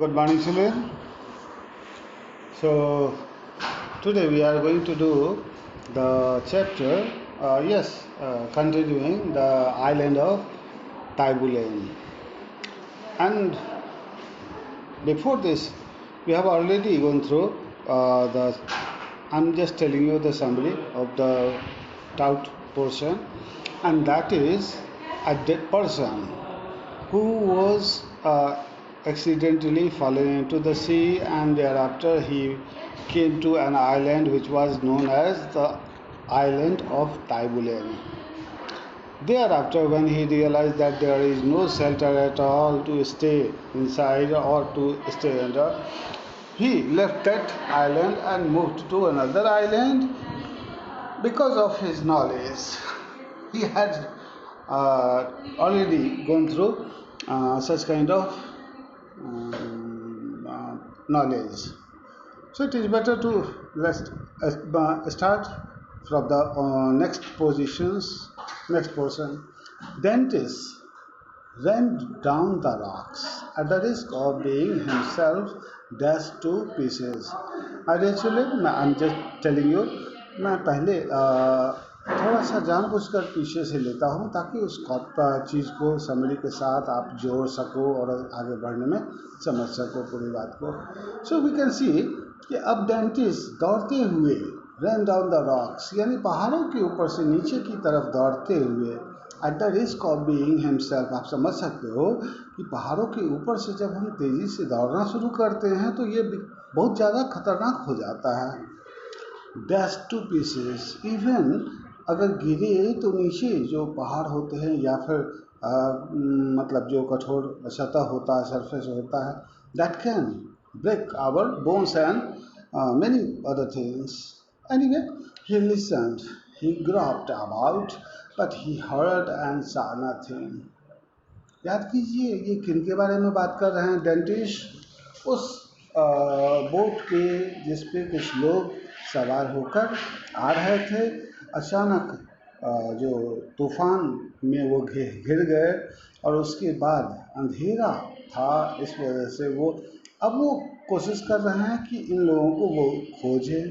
Good morning, children. So, today we are going to do the chapter, continuing the island of Taibulen. And before this, we have already gone through I'm just telling you the summary of the tout portion, and that is a dead person who was accidentally fallen into the sea, and thereafter he came to an island which was known as the island of Taibulen. Thereafter, when he realized that there is no shelter at all to stay inside or to stay under, he left that island and moved to another island because of his knowledge. He had already gone through such kind of knowledge. So it is better to let's start from the next portion. Dentist ran down the rocks at the risk of being himself dashed to pieces. Actually, I'm just telling you, मैं पहले थोड़ा सा जानबूझकर पीछे से लेता हूँ ताकि उस चीज़ को समरी के साथ आप जोड़ सको और आगे बढ़ने में समझ सको पूरी बात को. सो वी कैन सी कि अब डेंटिस्ट दौड़ते हुए रन डाउन द रॉक्स यानी पहाड़ों के ऊपर से नीचे की तरफ दौड़ते हुए at the risk of being himself. आप समझ सकते हो कि पहाड़ों के ऊपर से जब हम तेज़ी से दौड़ना शुरू करते हैं तो ये बहुत ज़्यादा खतरनाक हो जाता है. डैश टू पीसेस, इवन अगर गिरे तो नीचे जो पहाड़ होते हैं या फिर मतलब जो कठोर सतह होता है, सरफेस होता है, that can break our bones and many other things. Anyway, he listened, he groped about, but he heard and saw nothing. याद कीजिए ये किन के बारे में बात कर रहे हैं. डेंटिस्ट उस बोट के जिस पे कुछ लोग सवार होकर आ रहे थे. अचानक जो तूफान में वो घिर गए और उसके बाद अंधेरा था, इस वजह से वो कोशिश कर रहे हैं कि इन लोगों को वो खोजें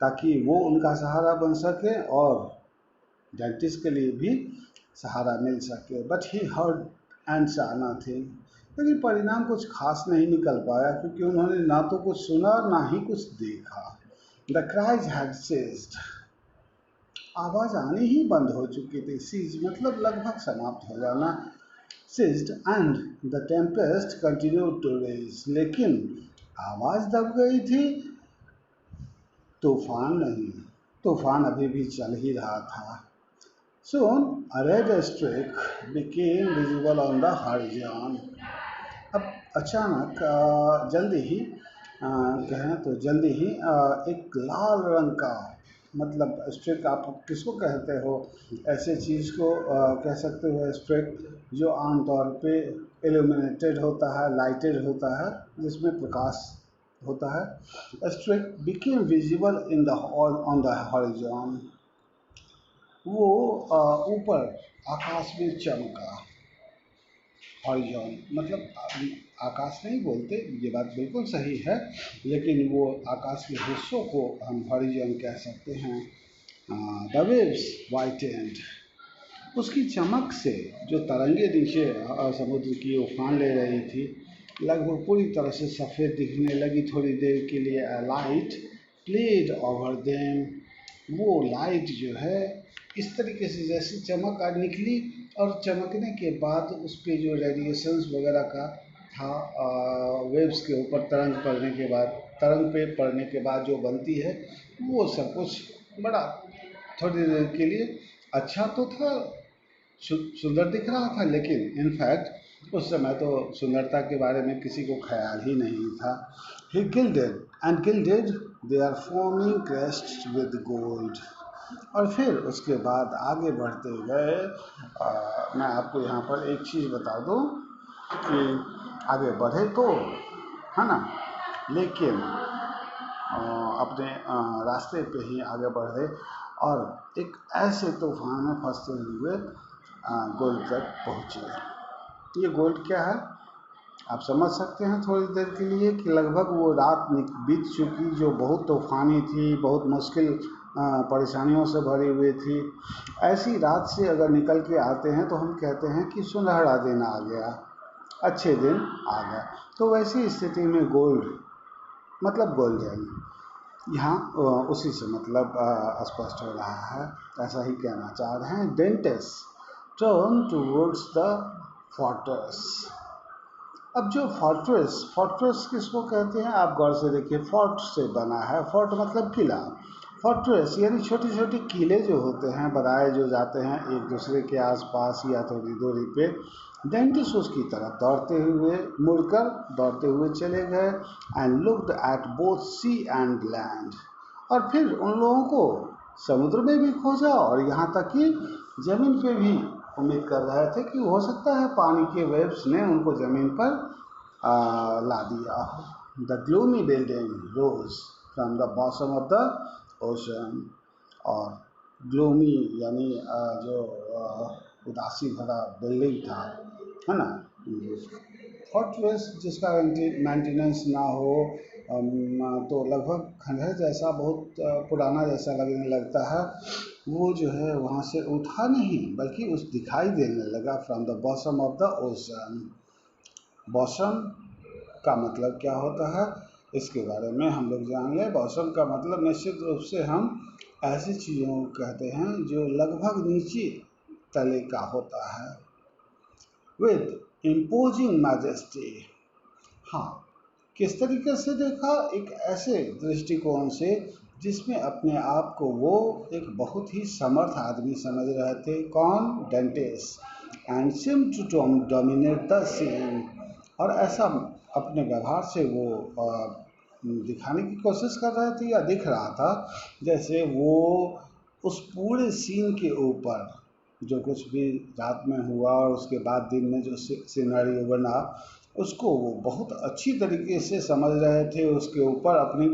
ताकि वो उनका सहारा बन सके और डेंटिस्ट के लिए भी सहारा मिल सके. But he heard and saw nothing. लेकिन परिणाम कुछ खास नहीं निकल पाया क्योंकि उन्होंने ना तो कुछ सुना ना ही कुछ देखा. The cries had ceased. आवाज़ आनी ही बंद हो चुकी थी. सीज मतलब लगभग समाप्त हो जाना. Ceased and the tempest continued to rage. लेकिन आवाज़ दब गई थी, तूफान नहीं. तूफान अभी भी चल ही रहा था. Soon a red streak became visible on the horizon. अब अचानक जल्दी ही एक लाल रंग का, मतलब स्ट्रिक आप किसको कहते हो, ऐसे चीज़ को कह सकते हो स्ट्रिक जो आमतौर पे इल्यूमिनेटेड होता है, लाइटेड होता है, जिसमें प्रकाश होता है. Streak became visible on the horizon. वो ऊपर आकाश में चमका. हॉरिजॉन मतलब आकाश नहीं बोलते, ये बात बिल्कुल सही है, लेकिन वो आकाश के हिस्सों को हम हॉरिजॉन कह सकते हैं. The waves whitened. उसकी चमक से जो तरंगे नीचे समुद्र की उफान ले रही थी लगभग पूरी तरह से सफ़ेद दिखने लगी. थोड़ी देर के लिए लाइट प्लेड ओवर देम. वो लाइट जो है इस तरीके से जैसे चमक निकली और चमकने के बाद उस पे जो रेडिएशंस वगैरह का था, वेव्स के ऊपर तरंग पे पड़ने के बाद जो बनती है, वो सब कुछ बड़ा थोड़ी देर के लिए अच्छा तो था, सुंदर दिख रहा था, लेकिन इनफैक्ट उस समय तो सुंदरता के बारे में किसी को ख्याल ही नहीं था. He gilded their foaming crests with gold. और फिर उसके बाद आगे बढ़ते गए. मैं आपको यहाँ पर एक चीज़ बता दूँ कि आगे बढ़े तो है ना, लेकिन अपने रास्ते पे ही आगे बढ़े और एक ऐसे तूफान में फंसते हुए गोल्ड तक पहुँचे. ये गोल्ड क्या है? आप समझ सकते हैं थोड़ी देर के लिए कि लगभग वो रात बीत चुकी जो बहुत तूफ़ानी थी, बहुत मुश्किल परेशानियों से भरी हुई थी। ऐसी रात से अगर निकल के आते हैं तो हम कहते हैं कि सुनहरा दिन आ गया, अच्छे दिन आ गया। तो वैसी स्थिति में गोल्ड मतलब गोल्डन, यहाँ उसी से मतलब स्पष्ट हो रहा है, ऐसा ही कहना चाह रहे हैं। Dentist turn towards the fortress. अब जो फोर्ट्रेस, फोर्ट्रेस किसको कहते हैं आप गौर से देखिए, फोर्ट से बना है, फोर्ट मतलब किला। फोर्ट्रेस यानी छोटी छोटी किले जो होते हैं, बनाए जो जाते हैं एक दूसरे के आसपास या थोड़ी दूरी पे। डेंटिस्ट उसकी तरफ दौड़ते हुए, मुड़कर दौड़ते हुए चले गए। And looked at both sea and land. और फिर उन लोगों को समुद्र में भी खोजा और यहाँ तक कि ज़मीन पे भी उम्मीद कर रहे थे कि हो सकता है पानी के वेव्स ने उनको ज़मीन पर ला दिया हो। The gloomy building rose from the bottom of the ocean. और ग्लूमी यानी जो उदासी भरा बिल्डिंग था, है ना, फोर्ट्रेस जिसका मेंटेनेंस ना हो तो लगभग खंडहर जैसा, बहुत पुराना जैसा लगने लगता है। वो जो है वहाँ से उठा नहीं बल्कि उस दिखाई देने लगा from the bottom of the ocean. Bottom का मतलब क्या होता है इसके बारे में हम लोग जान लें। बॉटम का मतलब निश्चित रूप से हम ऐसी चीज़ों को कहते हैं जो लगभग नीचे तले का होता है। With imposing majesty. हाँ, किस तरीके से देखा, एक ऐसे दृष्टिकोण से जिसमें अपने आप को वो एक बहुत ही समर्थ आदमी समझ रहे थे। कौन? Dentist. And seem to dominate the scene. और ऐसा अपने व्यवहार से वो दिखाने की कोशिश कर रहे थे या दिख रहा था जैसे वो उस पूरे सीन के ऊपर जो कुछ भी रात में हुआ और उसके बाद दिन में जो सिनेरियो बना उसको वो बहुत अच्छी तरीके से समझ रहे थे, उसके ऊपर अपनी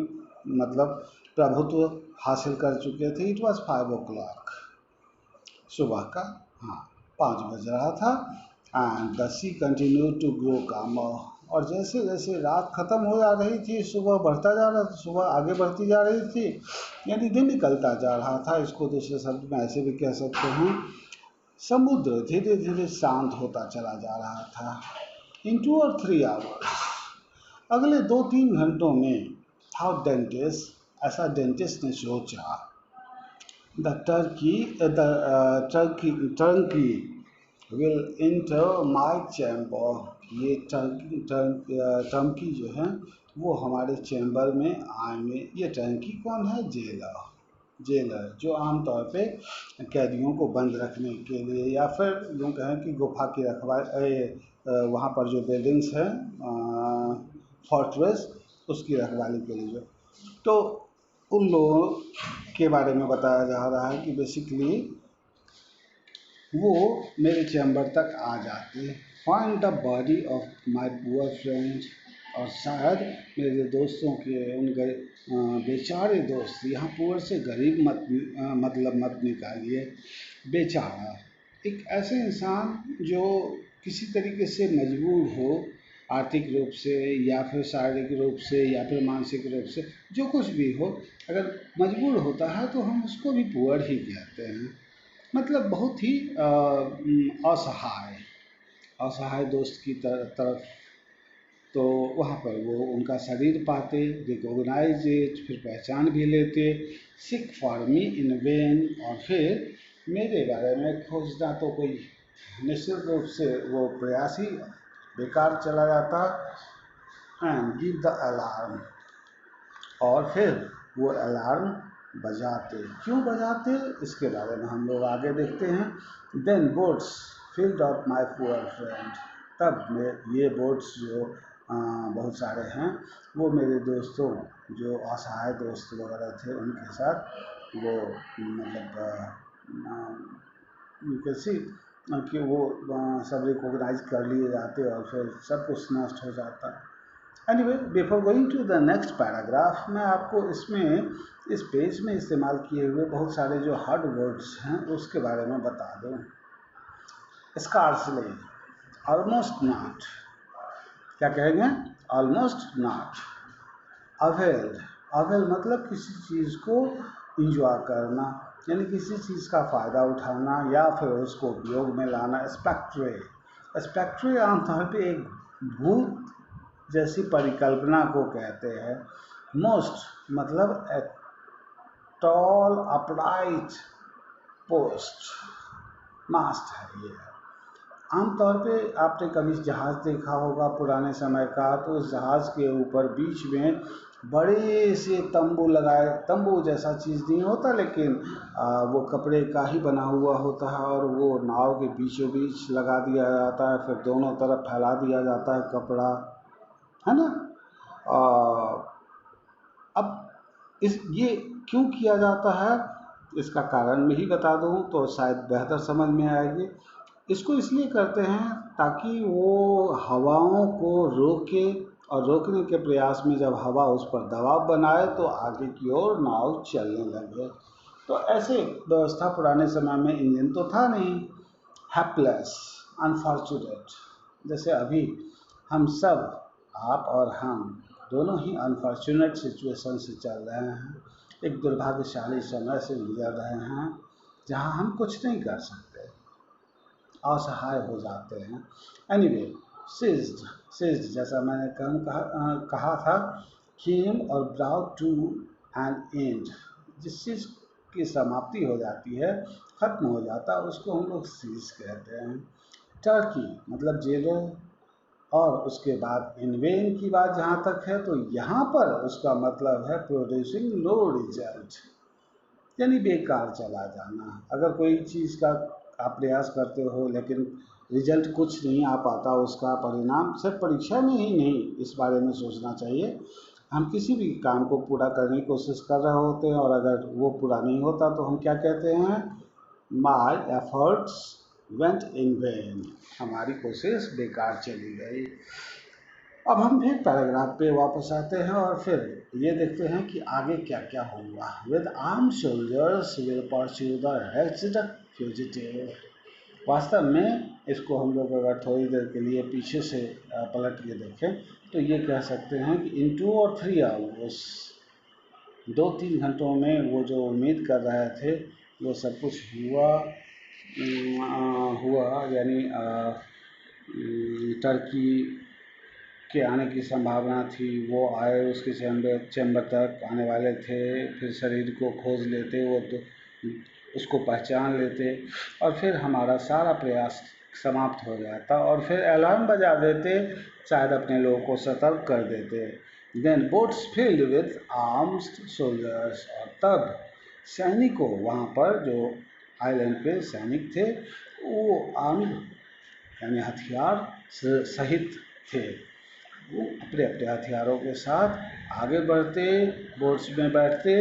मतलब प्रभुत्व हासिल कर चुके थे। इट वॉज 5 o'clock, सुबह का, हाँ, 5 बज रहा था। And the sea continue to grow calmer. और जैसे जैसे रात ख़त्म हो जा रही थी, सुबह बढ़ता जा रहा था, सुबह आगे बढ़ती जा रही थी, यानी दिन निकलता जा रहा था। इसको दूसरे शब्द में ऐसे भी कह सकते हैं, समुद्र धीरे धीरे शांत होता चला जा रहा था। इन 2 or 3 hours, अगले 2-3 घंटों में, हाउ डेंटिस्ट, ऐसा डेंटिस्ट ने सोचा, the Turkey will inter my chamber. ये टर्की जो है वो हमारे चैम्बर में आएंगे। ये टर्की कौन है? जेलर। जेलर जो आमतौर पे कैदियों को बंद रखने के लिए या फिर यूँ कहें कि गुफा की रखवाली, वहाँ पर जो बिल्डिंग्स हैं फोर्ट्रेस, उसकी रखवाली के लिए। तो उन लोगों के बारे में बताया जा रहा है कि बेसिकली वो मेरे चैम्बर तक आ जाते, find the body of my poor friend. और शायद मेरे दोस्तों के उन बेचारे दोस्त, यहाँ पुअर से गरीब मतलब मत निकालिए, बेचारा एक ऐसे इंसान जो किसी तरीके से मजबूर हो, आर्थिक रूप से या फिर शारीरिक रूप से या फिर मानसिक रूप से, जो कुछ भी हो, अगर मजबूर होता है तो हम उसको भी पुअर ही कहते हैं। मतलब बहुत ही असहाय, असहाय दोस्त की तरफ। तो वहाँ पर वो उनका शरीर पाते, रिकॉग्नाइज इट, फिर पहचान भी लेते। Sick for me in when. और फिर मेरे बारे में खोजना तो कोई निश्चित रूप से वो प्रयास ही बेकार चला जाता। And give the alarm. और फिर वो अलार्म बजाते। क्यों बजाते इसके बारे में हम लोग आगे देखते हैं। Then boats filled up my poor friend. तब ये बोट्स जो बहुत सारे हैं वो मेरे दोस्तों जो असहाय दोस्त वगैरह थे उनके साथ वो मतलब कैसी कि वो सब रिकॉग्नाइज कर लिए जाते और फिर सब कुछ नष्ट हो जाता। Anyway, before going to the next paragraph, मैं आपको इसमें इस पेज में इस्तेमाल किए हुए बहुत सारे जो हार्ड वर्ड्स हैं उसके बारे में बता दूं। स्कार्सली, ऑलमोस्ट नॉट, क्या कहेंगे? Almost not. अवेल, अवेल मतलब किसी चीज़ को इंजॉय करना, यानी किसी चीज़ का फ़ायदा उठाना या फिर उसको उपयोग में लाना। स्पेक्ट्रे, स्पेक्ट्रे आमतौर पे एक भूत जैसी परिकल्पना को कहते हैं। मोस्ट मतलब ए टॉल अपराइट पोस्ट, मास्ट है ये। आमतौर पे आपने कभी जहाज़ देखा होगा पुराने समय का, तो उस जहाज़ के ऊपर बीच में बड़े से तंबू लगाए, तंबू जैसा चीज़ नहीं होता लेकिन वो कपड़े का ही बना हुआ होता है, और वो नाव के बीचों बीच लगा दिया जाता है, फिर दोनों तरफ फैला दिया जाता है कपड़ा, है ना। अब ये क्यों किया जाता है, इसका कारण मैं ही बता दूं तो शायद बेहतर समझ में आएगी। इसको इसलिए करते हैं ताकि वो हवाओं को रोके, और रोकने के प्रयास में जब हवा उस पर दबाव बनाए तो आगे की ओर नाव चलने लगे। तो ऐसे व्यवस्था पुराने समय में, इंजन तो था नहीं। हैप्लेस, अनफॉर्चुनेट, जैसे अभी हम सब, आप और हम दोनों ही अनफॉर्चुनेट सिचुएशन से चल रहे हैं, एक दुर्भाग्यशाली समय से गुजर रहे हैं जहां हम कुछ नहीं कर सकते, असहाय हो जाते हैं। एनीवे, सीज्ड, सीज्ड जैसा मैंने कहा था, केम और ब्राउट टू एन एंड, जिस चीज़ की समाप्ति हो जाती है, खत्म हो जाता है, उसको हम लोग सीज कहते हैं। टर्की मतलब जेलो, और उसके बाद इन वेन की बात जहाँ तक है तो यहाँ पर उसका मतलब है प्रोड्यूसिंग नो रिजल्ट, यानी बेकार चला जाना। अगर कोई चीज़ का आप प्रयास करते हो लेकिन रिजल्ट कुछ नहीं आ पाता, उसका परिणाम सिर्फ परीक्षा में ही नहीं, इस बारे में सोचना चाहिए। हम किसी भी काम को पूरा करने की कोशिश कर रहे होते हैं और अगर वो पूरा नहीं होता तो हम क्या कहते हैं? My efforts went in when, हमारी कोशिश बेकार चली गई। अब हम फिर पैराग्राफ पे वापस आते हैं और फिर ये देखते हैं कि आगे क्या क्या होगा। With arm soldiers will pursue the raised fugitive. वास्तव में इसको हम लोग अगर थोड़ी देर के लिए पीछे से पलट के देखें तो ये कह सकते हैं कि इन 2 और 3 आवर्स, 2-3 घंटों में वो जो उम्मीद कर रहे थे वो सब कुछ हुआ, यानी टर्की के आने की संभावना थी, वो आए, उसके चैम्बर तक आने वाले थे, फिर शरीर को खोज लेते, वो उसको पहचान लेते, और फिर हमारा सारा प्रयास समाप्त हो जाता, और फिर अलार्म बजा देते, शायद अपने लोगों को सतर्क कर देते। Then boats filled with armed soldiers, और तब सैनिकों, वहाँ पर जो आइलैंड पे सैनिक थे वो आर्म्ड यानी हथियार सहित थे, वो अपने अपने हथियारों के साथ आगे बढ़ते, बोट्स में बैठते,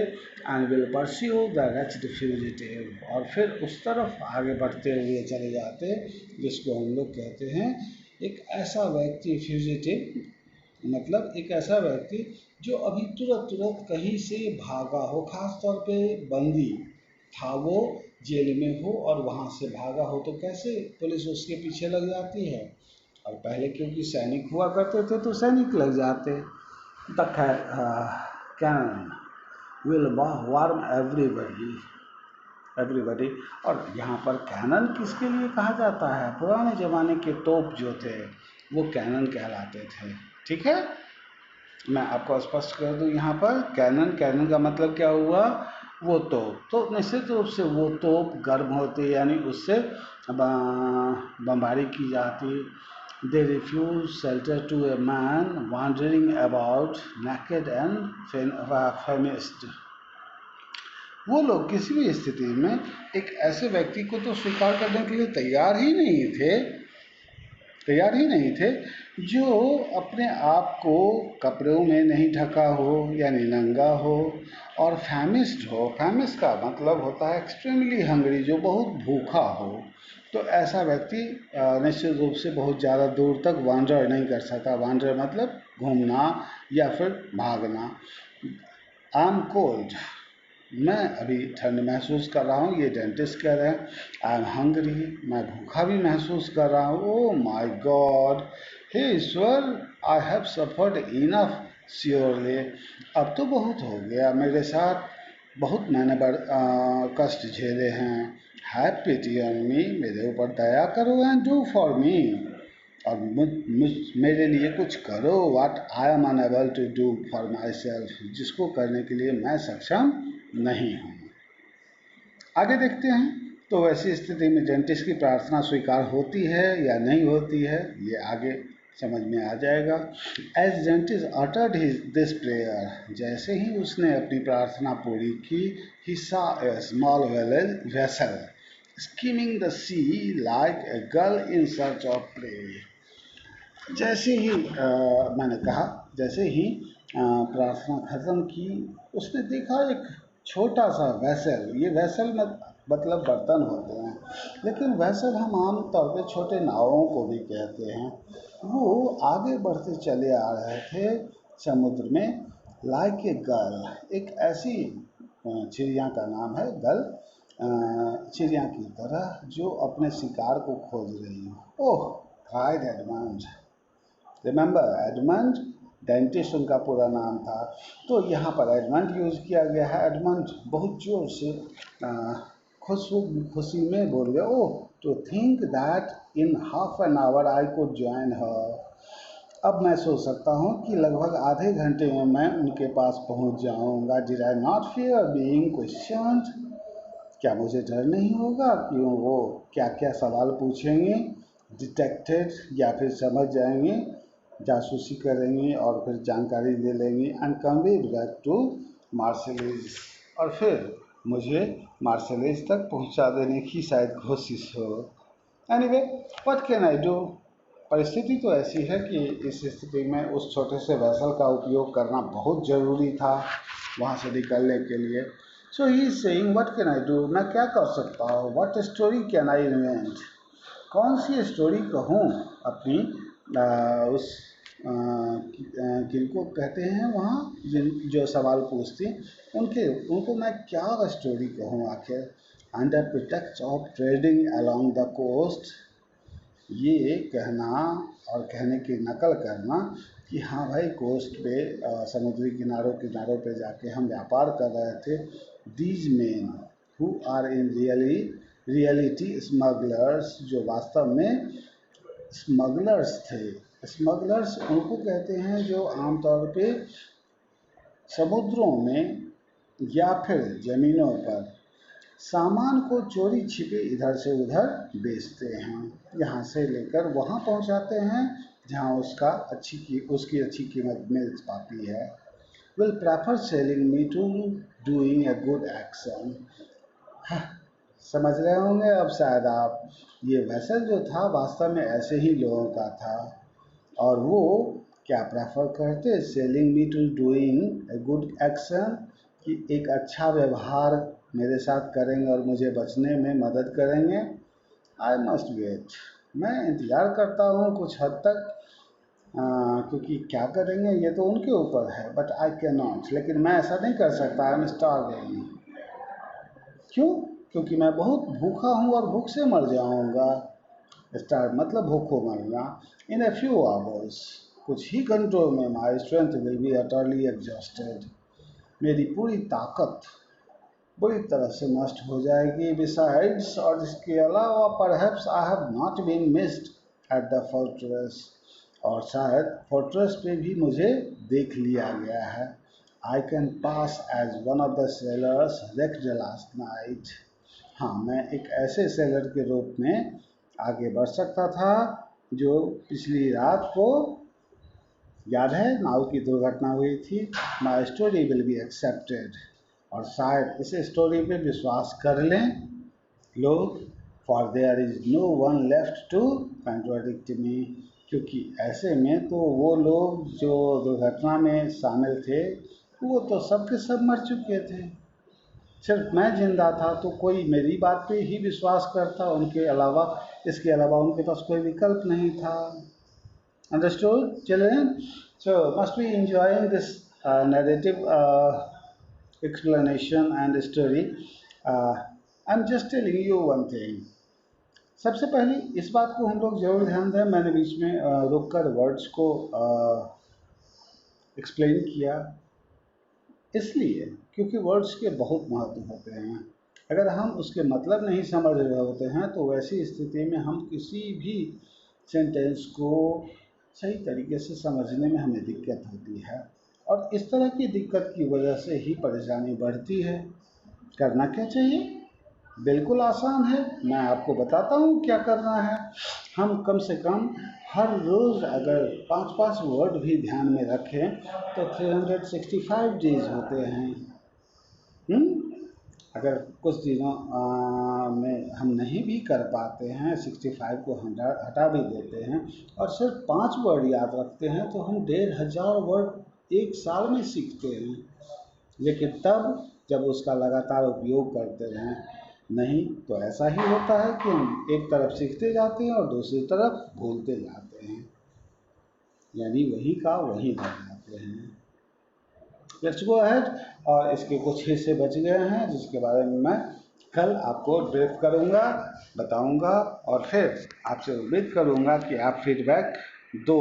and will pursue the raised fugitive, और फिर उस तरफ आगे बढ़ते हुए चले जाते जिसको हम लोग कहते हैं एक ऐसा व्यक्ति, फ्यूजिटिव मतलब एक ऐसा व्यक्ति जो अभी तुरंत तुरंत कहीं से भागा हो, खास तौर पे बंदी था वो, जेल में हो और वहाँ से भागा हो, तो कैसे पुलिस उसके पीछे लग जाती है। और पहले क्योंकि सैनिक हुआ करते थे तो सैनिक लग जाते। The cannon will warn everybody, everybody, और यहाँ पर कैनन किसके लिए कहा जाता है? पुराने ज़माने के तोप जो थे वो कैनन कहलाते थे। ठीक है, मैं आपको स्पष्ट कर दूं, यहाँ पर कैनन, कैनन का मतलब क्या हुआ? वो तोप। तो निश्चित रूप से वो तोप गर्म होती, यानी उससे बमबारी की जाती। They refuse shelter to a man wandering about naked and famished. वो लोग किसी भी स्थिति में एक ऐसे व्यक्ति को तो स्वीकार करने के लिए तैयार ही नहीं थे जो अपने आप को कपड़ों में नहीं ढका हो, यानी नंगा हो, और फैमिस्ड हो। फैमिस्ट का मतलब होता है एक्सट्रीमली हंग्री, जो बहुत भूखा हो। तो ऐसा व्यक्ति निश्चित रूप से बहुत ज़्यादा दूर तक वांडर नहीं कर सकता। वांडर मतलब घूमना या फिर भागना। आई एम कोल्ड, मैं अभी ठंड महसूस कर रहा हूँ, ये डेंटिस्ट कह रहे हैं। आई एम हंग्री, मैं भूखा भी महसूस कर रहा हूँ। ओह माय गॉड, हे ईश्वर, I have suffered enough surely. अब तो बहुत हो गया मेरे साथ, बहुत मैंने कष्ट झेले हैं। हैव पिटी ऑन मी, मेरे ऊपर दया करो, एंड डू फॉर मी, और मेरे लिए कुछ करो। What I am unable to do for myself, जिसको करने के लिए मैं सक्षम नहीं हूँ। आगे देखते हैं। तो वैसी स्थिति में डेंटिस्ट की प्रार्थना स्वीकार होती है या नहीं होती है, ये आगे समझ में आ जाएगा। As dentist uttered this prayer, जैसे ही उसने अपनी प्रार्थना पूरी की, he saw a small vessel skimming the sea like a gull in search of prey. जैसे ही मैंने कहा, जैसे ही प्रार्थना खत्म की, उसने देखा एक छोटा सा वैसल। ये वैसल मतलब बर्तन होते हैं, लेकिन वैसल हम आम तौर पे छोटे नावों को भी कहते हैं। वो आगे बढ़ते चले आ रहे थे समुद्र में, लाइक ए गर्ल, एक ऐसी चिड़िया का नाम है गल, चिड़िया की तरह जो अपने शिकार को खोज रही हो। Oh, cried Edmund. Remember Edmund, dentist उनका पूरा नाम था, तो यहाँ पर एडमंड यूज किया गया है। एडमंड बहुत जोर से खुशी में बोल गया, oh, to think that in half an hour I could join her. अब मैं सोच सकता हूँ कि लगभग आधे घंटे में मैं उनके पास पहुँच जाऊँगा। Did I not fear being questioned, क्या मुझे डर नहीं होगा कि वो क्या क्या सवाल पूछेंगे, डिटेक्टेड, या फिर समझ जाएंगे, जासूसी करेंगे और फिर जानकारी ले लेंगे, एंड कन्वेड बैक टू मार्शलेज, और फिर मुझे मार्शलेज तक पहुंचा देने की शायद कोशिश हो। Anyway, what can I do. परिस्थिति तो ऐसी है कि इस स्थिति में उस छोटे से वैसल का उपयोग करना बहुत ज़रूरी था वहाँ से निकलने के लिए। So he is saying, what can I do, मैं क्या कर सकता हूँ। What story can I invent, कौन सी स्टोरी कहूँ अपनी उस किनको कहते हैं वहाँ जिन जो सवाल पूछती, उनको मैं क्या स्टोरी कहूँ आखिर। Under pretext of trading along the coast, ये कहना और कहने की नकल करना कि हाँ भाई, कोस्ट पे समुद्री किनारों किनारों पे जाके हम व्यापार कर रहे थे। These men who are in reality smugglers, जो वास्तव में स्मगलर्स थे। स्मगलर्स उनको कहते हैं जो आमतौर पे समुद्रों में या फिर ज़मीनों पर सामान को चोरी छिपे इधर से उधर बेचते हैं, यहाँ से लेकर वहाँ पहुँचाते हैं जहाँ उसकी अच्छी कीमत मिल पाती है। Will prefer selling me to doing a good action. समझ रहे होंगे अब शायद आप, ये वैसल जो था वास्तव में ऐसे ही लोगों का था, और वो क्या प्रेफर करते, selling me to doing a good action, कि एक अच्छा व्यवहार मेरे साथ करेंगे और मुझे बचने में मदद करेंगे। आई मस्ट वेट, मैं इंतज़ार करता हूँ कुछ हद तक, क्योंकि क्या करेंगे ये तो उनके ऊपर है, बट आई कैन नॉट, लेकिन मैं ऐसा नहीं कर सकता। आई एम स्टार्विंग, क्यों, क्योंकि मैं बहुत भूखा हूँ और भूख से मर जाऊँगा। स्टार्व मतलब भूखों मरना। इन ए फ्यू आवर्स, कुछ ही घंटों में, my strength will be utterly exhausted, मेरी पूरी ताकत बुरी तरह से नष्ट हो जाएगी। बिसाइड्स, और इसके अलावा, perhaps I have not been missed at the fortress, और शायद फोर्ट्रेस पे भी मुझे देख लिया गया है। I can pass as one of the sailors wrecked last night, हाँ, मैं एक ऐसे सेलर के रूप में आगे बढ़ सकता था जो पिछली रात को, याद है, नाव की दुर्घटना हुई थी। My story will be accepted, और शायद इस स्टोरी पे विश्वास कर लें लोग, for there is no one left to contradict me, क्योंकि ऐसे में तो वो लोग जो दुर्घटना में शामिल थे वो तो सब के सब मर चुके थे, सिर्फ मैं जिंदा था, तो कोई मेरी बात पे ही विश्वास करता, इसके अलावा उनके पास कोई विकल्प नहीं था। Understood, children? So, must be enjoying this narrative explanation and story. Uh, I'm just telling you one thing. सबसे पहले इस बात को हम लोग ज़रूर ध्यान दें, मैंने बीच में रुक कर वर्ड्स को एक्सप्लेन किया, इसलिए क्योंकि वर्ड्स के बहुत महत्व होते हैं। अगर हम उसके मतलब नहीं समझ रहे होते हैं तो वैसी स्थिति में हम किसी भी सेंटेंस को सही तरीके से समझने में हमें दिक्कत होती है, और इस तरह की दिक्कत की वजह से ही परेशानी बढ़ती है। करना क्या चाहिए? बिल्कुल आसान है, मैं आपको बताता हूँ क्या करना है। हम कम से कम हर रोज़ अगर 5-5 वर्ड भी ध्यान में रखें तो 365 डेज होते हैं। अगर कुछ दिनों में हम नहीं भी कर पाते हैं, 65 को हम हटा भी देते हैं और सिर्फ 5 वर्ड याद रखते हैं तो हम 1500 वर्ड एक साल में सीखते हैं। लेकिन तब जब उसका लगातार उपयोग करते रहें, नहीं तो ऐसा ही होता है कि हम एक तरफ सीखते जाते हैं और दूसरी तरफ भूलते जाते हैं, यानी वही का वही रह जाते हैं। Let's go ahead. और इसके कुछ हिस्से बच गए हैं जिसके बारे में मैं कल आपको ब्रीफ करूंगा, बताऊंगा, और फिर आपसे उम्मीद करूंगा कि आप फीडबैक दो।